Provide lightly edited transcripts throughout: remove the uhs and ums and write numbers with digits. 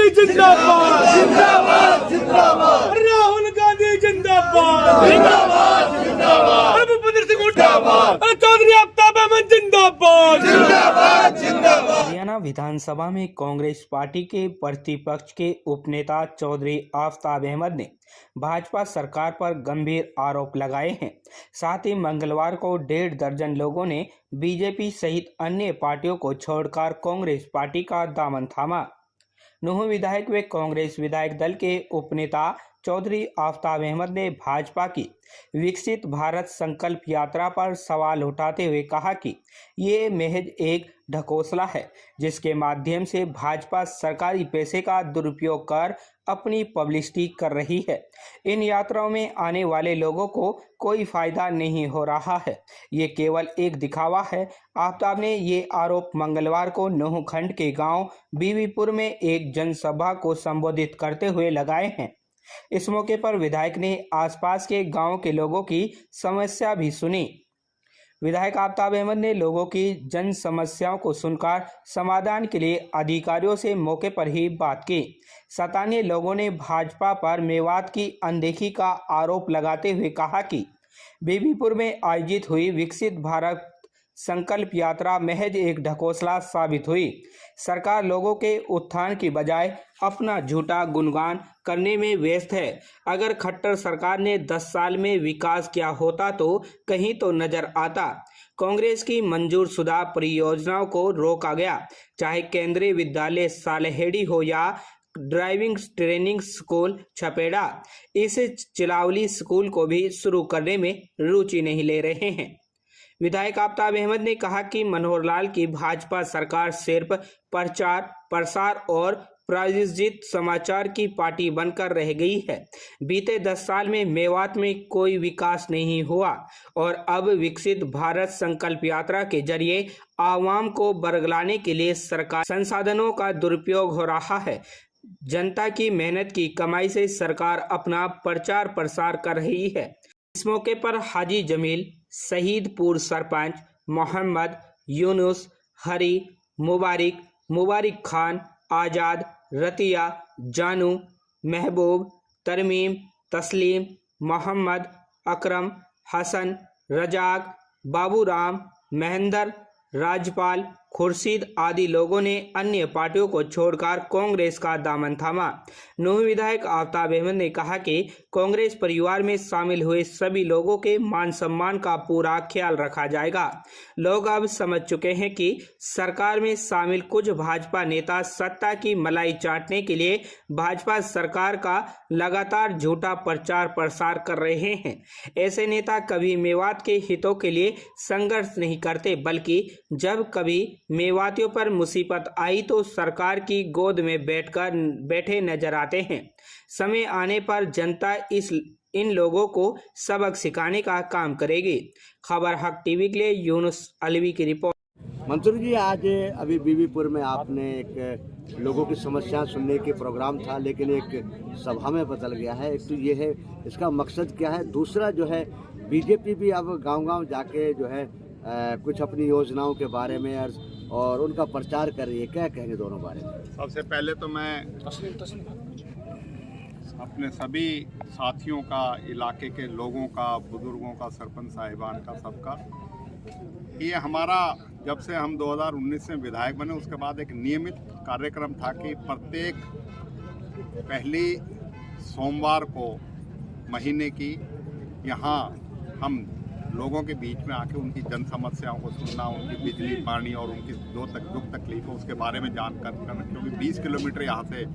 जिंदाबाद जिंदाबाद जिंदाबाद राहुल गांधी जिंदाबाद जिंदाबाद जिंदाबाद भूपेंद्र सिंह हुड्डा चौधरी आफ्ताब अहमद जिंदाबाद जिंदाबाद जिंदाबाद। हरियाणा विधानसभा में कांग्रेस पार्टी के प्रतिपक्ष के उपनेता चौधरी आफ्ताब अहमद ने भाजपा सरकार पर गंभीर आरोप लगाए हैं। साथ ही मंगलवार को 1.5 दर्जन लोगों ने बीजेपी सहित अन्य पार्टियों को छोड़कर कांग्रेस पार्टी का दामन थामा। नूंह विधायक व कांग्रेस विधायक दल के उपनेता चौधरी आफ्ताब अहमद ने भाजपा की विकसित भारत संकल्प यात्रा पर सवाल उठाते हुए कहा कि ये महज एक ढकोसला है, जिसके माध्यम से भाजपा सरकारी पैसे का दुरुपयोग कर अपनी पब्लिसिटी कर रही है। इन यात्राओं में आने वाले लोगों को कोई फायदा नहीं हो रहा है, ये केवल एक दिखावा है। आफ्ताब ने ये आरोप मंगलवार को नूंह खंड के गांव बीवीपुर में एक जनसभा को संबोधित करते हुए लगाए हैं। इस मौके पर विधायक ने आसपास के गांव के लोगों की समस्या भी सुनी। विधायक आफ्ताब अहमद ने लोगों की जन समस्याओं को सुनकर समाधान के लिए अधिकारियों से मौके पर ही बात की। स्थानीय लोगों ने भाजपा पर मेवात की अनदेखी का आरोप लगाते हुए कहा कि बीबीपुर में आयोजित हुई विकसित भारत संकल्प यात्रा महज एक ढकोसला साबित हुई। सरकार लोगों के उत्थान की बजाय अपना झूठा गुणगान करने में व्यस्त है। अगर खट्टर सरकार ने 10 साल में विकास किया होता तो कहीं तो नजर आता। कांग्रेस की मंजूर शुदा परियोजनाओं को रोका गया, चाहे केंद्रीय विद्यालय सालेहेड़ी हो या ड्राइविंग ट्रेनिंग स्कूल छपेड़ा। इस चिलावली स्कूल को भी शुरू करने में रुचि नहीं ले रहे हैं। विधायक आफ्ताब अहमद ने कहा कि मनोहर लाल की भाजपा सरकार सिर्फ प्रचार प्रसार और प्रायोजित समाचार की पार्टी बनकर रह गई है। बीते 10 साल में मेवात में कोई विकास नहीं हुआ और अब विकसित भारत संकल्प यात्रा के जरिए आवाम को बरगलाने के लिए सरकार संसाधनों का दुरुपयोग हो रहा है। जनता की मेहनत की कमाई से सरकार अपना प्रचार प्रसार कर रही है। इस मौके पर हाजी जमील, शहीदपुर सरपंच मोहम्मद यूनुस, हरी, मुबारिक खान, आज़ाद, रतिया, जानू, महबूब, तरमीम, तस्लीम, मोहम्मद, अकरम, हसन, रजाक, बाबूराम, महेंद्र, राजपाल, खुर्शीद आदि लोगों ने अन्य पार्टियों को छोड़कर कांग्रेस का दामन थामा। नूंह विधायक आफ्ताब अहमद ने कहा कि कांग्रेस परिवार में शामिल हुए सभी लोगों के मान सम्मान का पूरा ख्याल रखा जाएगा। लोग अब समझ चुके हैं कि सरकार में शामिल कुछ भाजपा नेता सत्ता की मलाई चाटने के लिए भाजपा सरकार का लगातार झूठा प्रचार प्रसार कर रहे हैं। ऐसे नेता कभी मेवात के हितों के लिए संघर्ष नहीं करते, बल्कि जब कभी मेवातियों पर मुसीबत आई तो सरकार की गोद में बैठे नजर आते हैं। समय आने पर जनता इन लोगों को सबक सिखाने का काम करेगी। खबर हक टीवी के लिए यूनुस अलवी की रिपोर्ट। मंसूर जी, आज अभी बीबीपुर में आपने एक लोगों की समस्याएं सुनने के प्रोग्राम था, लेकिन एक सभा में बदल गया है। एक तो ये है, इसका मकसद क्या है? दूसरा जो है, बीजेपी भी अब गांव-गांव जाके जो है कुछ अपनी योजनाओं के बारे में और उनका प्रचार कर रही है। क्या कहेंगे दोनों बारे में? सबसे पहले तो मैं अपने सभी साथियों का, इलाके के लोगों का, बुजुर्गों का, सरपंच साहिबान का, सबका, ये हमारा जब से हम 2019 में विधायक बने उसके बाद एक नियमित कार्यक्रम था कि प्रत्येक पहली सोमवार को महीने की यहाँ हम लोगों के बीच में आके उनकी जन समस्याओं को सुनना, उनकी बिजली, पानी और उनकी दुख तकलीफों उसके बारे में जानकारी करना, क्योंकि 20 किलोमीटर यहाँ से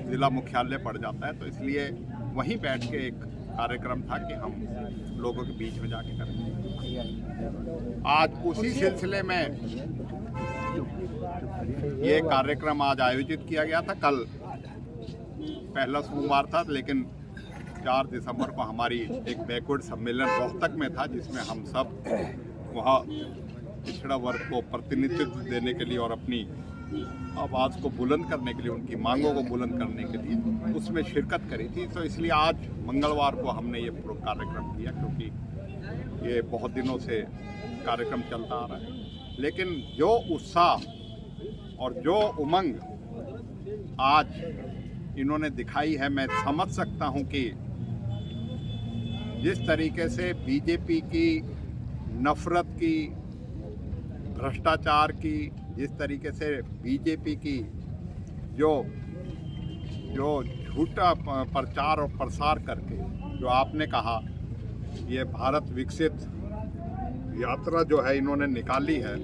जिला मुख्यालय पड़ जाता है, तो इसलिए वहीं बैठ के एक कार्यक्रम था कि हम लोगों के बीच में जाके करेंगे। आज उसी सिलसिले में ये कार्यक्रम आज आयोजित किया गया था। कल पहला सोमवार था, लेकिन 4 दिसंबर को हमारी एक बैकवर्ड सम्मेलन रोहतक में था, जिसमें हम सब वहाँ पिछड़ा वर्ग को प्रतिनिधित्व देने के लिए और अपनी आवाज़ को बुलंद करने के लिए, उनकी मांगों को बुलंद करने के लिए उसमें शिरकत करी थी। तो इसलिए आज मंगलवार को हमने ये कार्यक्रम किया, क्योंकि ये बहुत दिनों से कार्यक्रम चलता आ रहा है। लेकिन जो उत्साह और जो उमंग आज इन्होंने दिखाई है, मैं समझ सकता हूं कि जिस तरीके से बीजेपी की नफरत की, भ्रष्टाचार की, जिस तरीके से बीजेपी की जो झूठा प्रचार और प्रसार करके जो आपने कहा ये भारत विकसित यात्रा जो है इन्होंने निकाली है,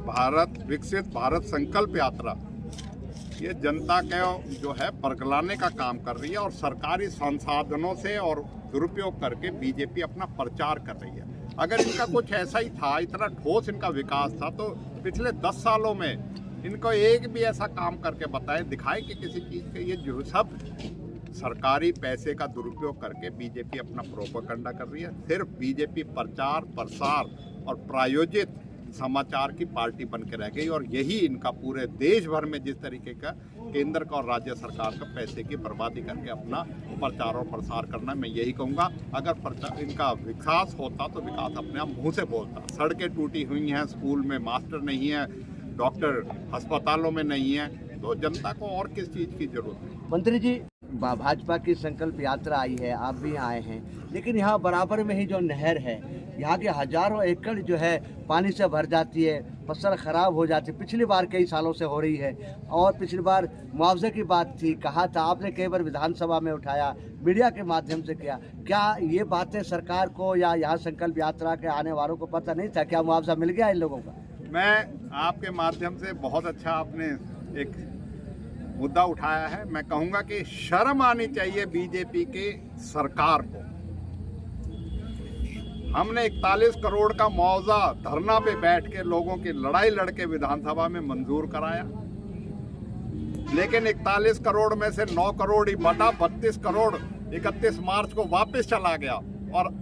भारत विकसित भारत संकल्प यात्रा, ये जनता के जो है बरगलाने का काम कर रही है और सरकारी संसाधनों से और दुरुपयोग करके बीजेपी अपना प्रचार कर रही है। अगर इनका कुछ ऐसा ही था, इतना ठोस इनका विकास था, तो पिछले 10 सालों में इनको एक भी ऐसा काम करके बताए, दिखाए कि किसी चीज़ के ये जो सब सरकारी पैसे का दुरुपयोग करके बीजेपी अपना प्रोपेगेंडा कर रही है। सिर्फ बीजेपी प्रचार प्रसार और प्रायोजित समाचार की पार्टी बन के रह गई और यही इनका पूरे देश भर में जिस तरीके का केंद्र का और राज्य सरकार का पैसे की बर्बादी करके अपना प्रचार और प्रसार करना, मैं यही कहूँगा। अगर इनका विकास होता तो विकास अपने आप मुंह से बोलता। सड़कें टूटी हुई हैं, स्कूल में मास्टर नहीं है, डॉक्टर अस्पतालों में नहीं है, तो जनता को और किस चीज़ की जरूरत है। मंत्री जी, भाजपा की संकल्प यात्रा आई है, आप भी आए हैं, लेकिन यहाँ बराबर में ही जो नहर है, यहाँ के हजारों एकड़ जो है पानी से भर जाती है, फसल खराब हो जाती है। पिछली बार कई सालों से हो रही है और पिछली बार मुआवजे की बात थी, कहा था आपने, कई बार विधानसभा में उठाया, मीडिया के माध्यम से किया। क्या ये बातें सरकार को या यहाँ संकल्प यात्रा के आने वालों को पता नहीं था? क्या मुआवजा मिल गया इन लोगों का? मैं आपके माध्यम से बहुत अच्छा आपने एक मुद्दा उठाया है। मैं कहूँगा कि शर्म आनी चाहिए बीजेपी के सरकार को। हमने 41 करोड़ का मुआवजा धरना पे बैठ के लोगों की लड़ाई लड़के विधानसभा में मंजूर कराया, लेकिन 41 करोड़ में से 9 करोड़ ही बटा, 32 करोड़ 31 मार्च को वापस चला गया और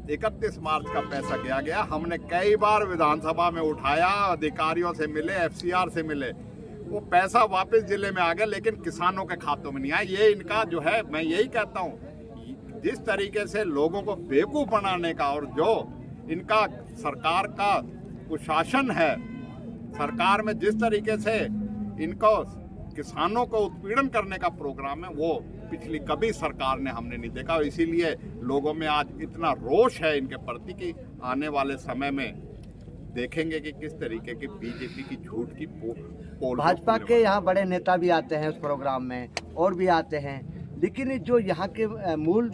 31 मार्च का पैसा गया। हमने कई बार विधानसभा में उठाया, अधिकारियों से मिले, FCR से मिले, वो पैसा वापस जिले में आ गया, लेकिन किसानों के खातों में नहीं आया। ये इनका जो है, मैं यही कहता हूँ, जिस तरीके से लोगों को बेवकूफ़ बनाने का और जो इनका सरकार का कुशासन है, सरकार में जिस तरीके से इनको किसानों को उत्पीड़न करने का प्रोग्राम है, वो पिछली कभी सरकार ने हमने नहीं देखा। और इसीलिए लोगों में आज इतना रोष है इनके प्रति कि आने वाले समय में देखेंगे कि किस तरीके की बीजेपी की झूठ की पोल। भाजपा के यहाँ बड़े नेता भी आते हैं उस प्रोग्राम में, और भी आते हैं, लेकिन जो यहाँ के मूल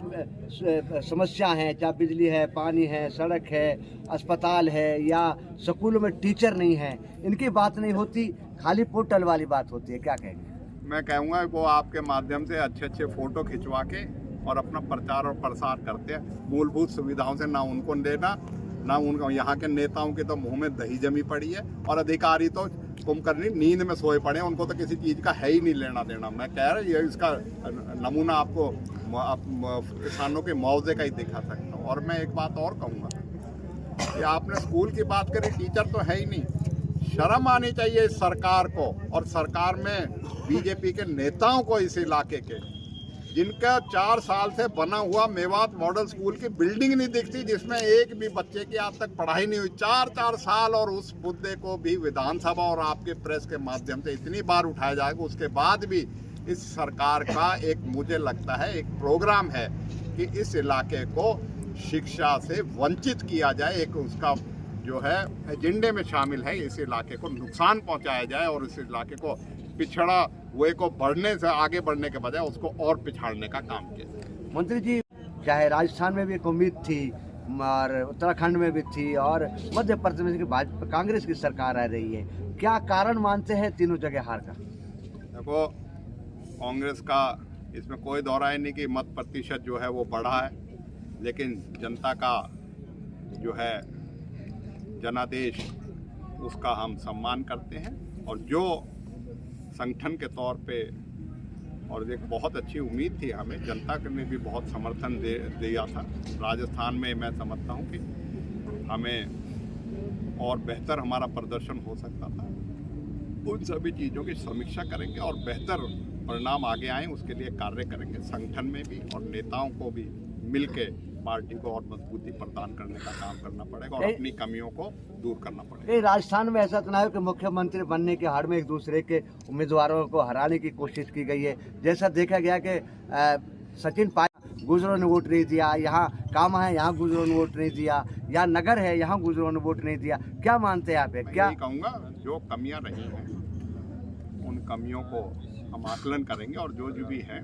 समस्या हैं, चाहे बिजली है, पानी है, सड़क है, अस्पताल है या स्कूलों में टीचर नहीं है, इनकी बात नहीं होती, खाली पोर्टल वाली बात होती है। क्या कहेंगे? मैं कहूँगा वो आपके माध्यम से अच्छे अच्छे फोटो खिंचवा के और अपना प्रचार और प्रसार करते हैं। मूलभूत सुविधाओं से ना उनको देना, ना उनको, यहाँ के नेताओं के तो मुंह में दही जमी पड़ी है और अधिकारी तो कुंभकर्णी नींद में सोए पड़े हैं, उनको तो किसी चीज़ का है ही नहीं लेना देना। मैं कह रहा ये इसका नमूना आपको किसानों के मुआवजे का ही दिखा सकता हूँ। और मैं एक बात और कहूँगा कि आपने स्कूल की बात करी, टीचर तो है ही नहीं। शर्म आनी चाहिए इस सरकार को और सरकार में बीजेपी के नेताओं को, इस इलाके के, जिनका 4 साल से बना हुआ मेवात मॉडल स्कूल की बिल्डिंग नहीं दिखती, जिसमें एक भी बच्चे की आज तक पढ़ाई नहीं हुई। 4 साल, और उस मुद्दे को भी विधानसभा और आपके प्रेस के माध्यम से इतनी बार उठाया जाएगा, उसके बाद भी इस सरकार का एक, मुझे लगता है, एक प्रोग्राम है कि इस इलाके को शिक्षा से वंचित किया जाए। एक उसका जो है एजेंडे में शामिल है, इस इलाके को नुकसान पहुंचाया जाए और इस इलाके को पिछड़ा हुए को बढ़ने से, आगे बढ़ने के बजाय उसको और पिछाड़ने का काम किया। मंत्री जी, चाहे राजस्थान में भी एक उम्मीद थी और उत्तराखंड में भी थी और मध्य प्रदेश की भाजपा कांग्रेस की सरकार आ रही है, क्या कारण मानते हैं तीनों जगह हार का? देखो, कांग्रेस का इसमें कोई दौराय नहीं कि मत प्रतिशत जो है वो बढ़ा है, लेकिन जनता का जो है जनादेश, उसका हम सम्मान करते हैं। और जो संगठन के तौर पे, और एक बहुत अच्छी उम्मीद थी हमें, जनता ने भी बहुत समर्थन दिया था राजस्थान में। मैं समझता हूँ कि हमें और बेहतर हमारा प्रदर्शन हो सकता था। उन सभी चीज़ों की समीक्षा करेंगे और बेहतर परिणाम आगे आए उसके लिए कार्य करेंगे, संगठन में भी और नेताओं को भी मिल के पार्टी को और मजबूती प्रदान करने का काम करना पड़ेगा और अपनी कमियों को दूर करना पड़ेगा। ये राजस्थान में ऐसा सुना है कि मुख्यमंत्री बनने के हाड़ में एक दूसरे के उम्मीदवारों को हराने की कोशिश की गई है। जैसा देखा गया कि सचिन पायलट गुजरों ने वोट नहीं दिया, यहाँ कामा है यहाँ गुजरों ने वोट नहीं दिया, यहाँ नगर है यहाँ गुजरों ने वोट नहीं दिया। क्या मानते हैं आप? क्या कहूँगा, जो कमियां रही हैं उन कमियों को हम आकलन करेंगे और जो भी है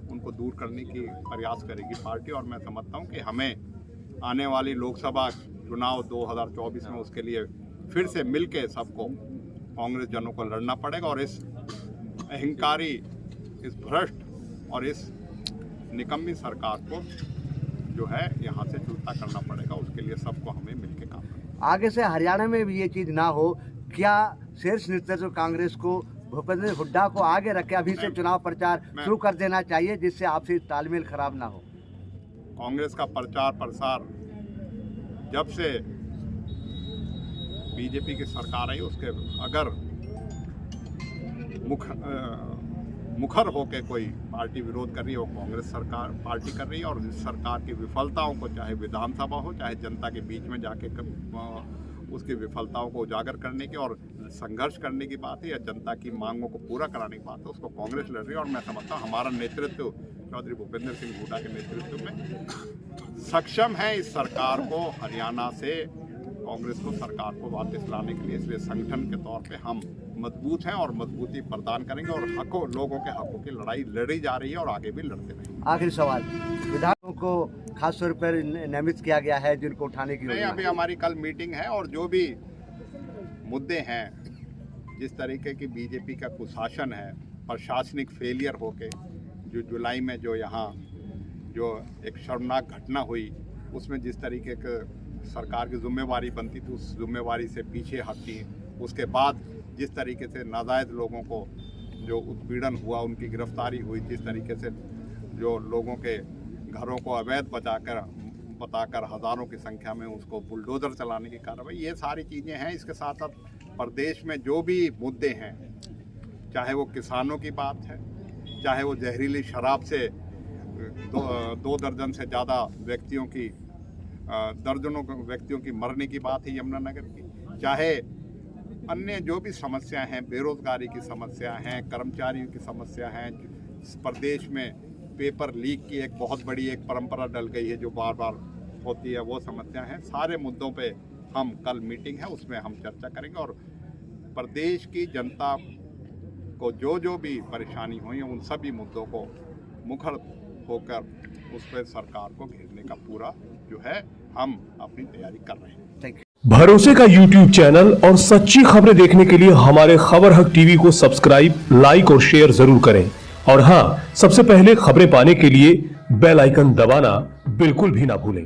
उनको दूर करने की प्रयास करेगी पार्टी। और मैं समझता हूं कि हमें आने वाली लोकसभा चुनाव 2024 में उसके लिए फिर से मिलके सबको कांग्रेस जनों को लड़ना पड़ेगा और इस अहंकारी, इस भ्रष्ट और इस निकम्मी सरकार को जो है यहाँ से चूता करना पड़ेगा। उसके लिए सबको हमें मिलके काम करना। आगे से हरियाणा में भी ये चीज़ ना हो, क्या शीर्ष नेतृत्व कांग्रेस को भूपेंद्र हुड्डा को आगे रखे अभी से चुनाव प्रचार शुरू कर देना चाहिए जिससे आपसी तालमेल खराब ना हो? कांग्रेस का प्रचार प्रसार जब से बीजेपी की सरकार आई उसके अगर मुखर होकर कोई पार्टी विरोध कर रही है वो कांग्रेस सरकार पार्टी कर रही है। और इस सरकार की विफलताओं को, चाहे विधानसभा हो चाहे जनता के बीच में जाके उसकी विफलताओं को उजागर करने की और संघर्ष करने की बात है या जनता की मांगों को पूरा कराने की बात है, उसको कांग्रेस लड़ रही है। और मैं समझता हूँ हमारा नेतृत्व चौधरी भूपेंद्र सिंह हुड्डा के नेतृत्व में सक्षम है इस सरकार को हरियाणा से कांग्रेस को सरकार को वापस लाने के लिए। इसलिए संगठन के तौर पे हम मजबूत हैं और मजबूती प्रदान करेंगे और लोगों के हकों की लड़ाई लड़ी जा रही है और आगे भी लड़ते रहेंगे। आखिरी सवाल, विधायकों को खास तौर पर नियमित किया गया है जिनको उठाने की नहीं, अभी हमारी कल मीटिंग है और जो भी मुद्दे हैं, जिस तरीके की बीजेपी का कुशासन है, प्रशासनिक फेलियर होके जो जुलाई में जो यहाँ जो एक शर्मनाक घटना हुई उसमें जिस तरीके के सरकार की जिम्मेवारी बनती थी उस जिम्मेवारी से पीछे हटी, उसके बाद जिस तरीके से नाजायज़ लोगों को जो उत्पीड़न हुआ, उनकी गिरफ्तारी हुई, जिस तरीके से जो लोगों के घरों को अवैध बताकर हज़ारों की संख्या में उसको बुलडोज़र चलाने की कार्रवाई, ये सारी चीज़ें हैं। इसके साथ साथ प्रदेश में जो भी मुद्दे हैं, चाहे वो किसानों की बात है, चाहे वो जहरीली शराब से दो दर्जन से ज़्यादा व्यक्तियों की दर्जनों व्यक्तियों की मरने की बात है यमुनानगर की, चाहे अन्य जो भी समस्याएं हैं, बेरोजगारी की समस्या हैं, कर्मचारियों की समस्या हैं, प्रदेश में पेपर लीक की एक बहुत बड़ी एक परंपरा डल गई है जो बार बार होती है, वो समस्या है। सारे मुद्दों पे हम कल मीटिंग है उसमें हम चर्चा करेंगे और प्रदेश की जनता को जो भी परेशानी हुई है उन सभी मुद्दों को मुखर होकर उस पर सरकार को घेरने का पूरा जो है हम अपनी तैयारी कर रहे हैं। Thank you. भरोसे का YouTube चैनल और सच्ची खबरें देखने के लिए हमारे खबर हक टीवी को सब्सक्राइब, लाइक और शेयर जरूर करें। और हाँ, सबसे पहले खबरें पाने के लिए बेल आइकन दबाना बिल्कुल भी ना भूलें।